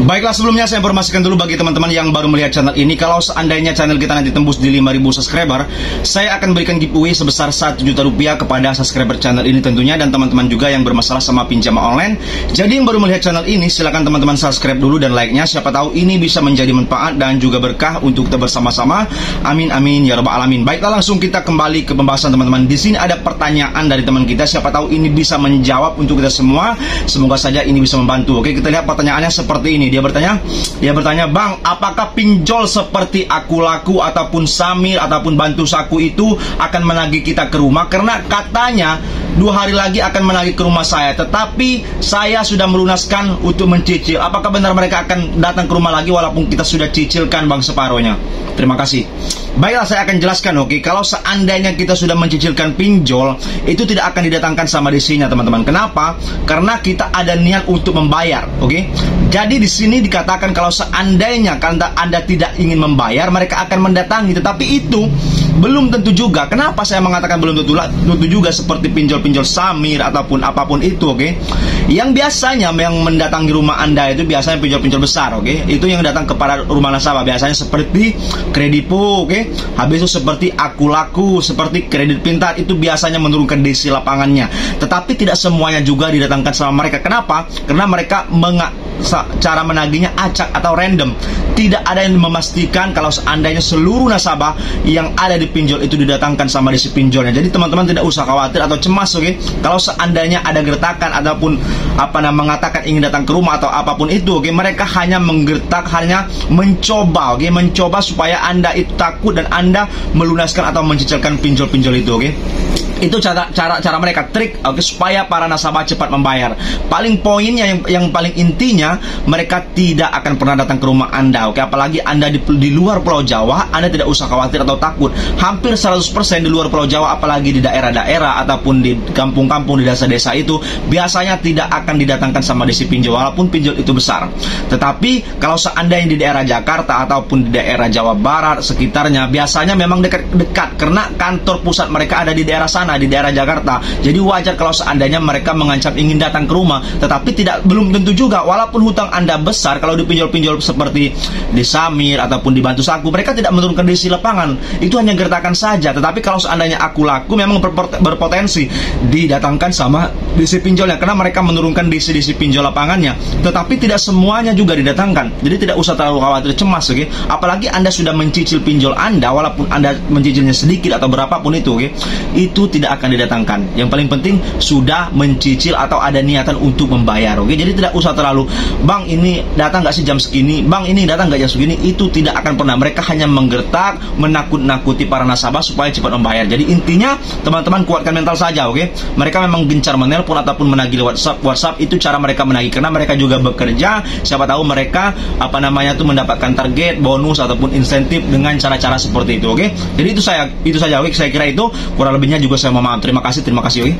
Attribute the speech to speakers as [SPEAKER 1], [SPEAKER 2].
[SPEAKER 1] Baiklah, sebelumnya saya informasikan dulu bagi teman-teman yang baru melihat channel ini, kalau seandainya channel kita nanti tembus di 5.000 subscriber, saya akan berikan giveaway sebesar 1 juta rupiah kepada subscriber channel ini tentunya, dan teman-teman juga yang bermasalah sama pinjaman online. Jadi yang baru melihat channel ini, silakan teman-teman subscribe dulu dan like-nya, siapa tahu ini bisa menjadi manfaat dan juga berkah untuk kita bersama-sama. Amin amin ya rabbal alamin. Baiklah, langsung kita kembali ke pembahasan teman-teman. Di sini ada pertanyaan dari teman kita, siapa tahu ini bisa menjawab untuk kita semua. Semoga saja ini bisa membantu. Oke, kita lihat pertanyaannya seperti ini. Dia bertanya, Bang, apakah pinjol seperti Aku Laku ataupun Samir ataupun Bantu Saku itu akan menagih kita ke rumah? Karena katanya 2 hari lagi akan menagih ke rumah saya, tetapi saya sudah melunaskan untuk mencicil. Apakah benar mereka akan datang ke rumah lagi walaupun kita sudah cicilkan bang separohnya? Terima kasih. Baiklah, saya akan jelaskan. Oke, kalau seandainya kita sudah mencicilkan pinjol, itu tidak akan didatangkan sama DC-nya, teman-teman. Kenapa? Karena kita ada niat untuk membayar. Oke, jadi di sini dikatakan kalau seandainya Anda tidak ingin membayar, mereka akan mendatangi. Tetapi itu belum tentu juga. Kenapa saya mengatakan belum tentu juga? Seperti pinjol-pinjol Samir ataupun apapun itu. Oke, yang biasanya yang mendatangi rumah Anda itu biasanya pinjol-pinjol besar. Oke, itu yang datang kepada rumah nasabah, biasanya seperti Kredipo. Oke, habis itu seperti Aku Laku, seperti Kredit Pintar, itu biasanya menurunkan DC lapangannya. Tetapi tidak semuanya juga didatangkan sama mereka. Kenapa? Karena mereka cara menagihnya acak atau random. Tidak ada yang memastikan kalau seandainya seluruh nasabah yang ada di pinjol itu didatangkan sama DC pinjolnya. Jadi teman-teman tidak usah khawatir atau cemas. Oke, kalau seandainya ada gertakan ataupun mengatakan ingin datang ke rumah atau apapun itu, oke, mereka hanya menggertak, hanya mencoba, oke, mencoba supaya Anda itu takut dan Anda melunaskan atau mencicilkan pinjol-pinjol itu. Oke, itu cara mereka, trik, oke, supaya para nasabah cepat membayar. Paling poinnya yang paling intinya, mereka tidak akan pernah datang ke rumah Anda. Oke, apalagi Anda di luar Pulau Jawa, Anda tidak usah khawatir atau takut. Hampir 100% di luar Pulau Jawa, apalagi di daerah-daerah ataupun di kampung-kampung, di desa-desa itu biasanya tidak akan didatangkan sama DC pinjol walaupun pinjol itu besar. Tetapi kalau seandainya di daerah Jakarta ataupun di daerah Jawa Barat sekitarnya, biasanya memang dekat karena kantor pusat mereka ada di daerah sana, di daerah Jakarta. Jadi wajar kalau seandainya mereka mengancam ingin datang ke rumah. Tetapi belum tentu juga, walaupun hutang Anda besar, kalau di pinjol-pinjol seperti di Samir ataupun di Bantu Saku, mereka tidak menurunkan DC lapangan, itu hanya gertakan saja. Tetapi kalau seandainya Aku Laku, memang berpotensi didatangkan sama DC pinjolnya, karena mereka menurunkan DC pinjol lapangannya. Tetapi tidak semuanya juga didatangkan. Jadi tidak usah terlalu khawatir, cemas. Oke, apalagi Anda sudah mencicil pinjol Anda, walaupun Anda mencicilnya sedikit atau berapapun itu, oke, itu tidak akan didatangkan. Yang paling penting sudah mencicil atau ada niatan untuk membayar. Oke, jadi tidak usah terlalu, Bang, ini datang nggak sih jam segini, Bang, ini datang nggak jam segini. Itu tidak akan pernah. Mereka hanya menggertak, menakut-nakuti para nasabah supaya cepat membayar. Jadi intinya teman-teman kuatkan mental saja. Oke, mereka memang gencar menelpon ataupun menagih WhatsApp itu cara mereka menagih, karena mereka juga bekerja. Siapa tahu mereka mendapatkan target, bonus ataupun insentif dengan cara-cara seperti itu. Oke, jadi itu saja. Oke, saya kira itu kurang lebihnya juga saya mohon maaf. Terima kasih. Oke.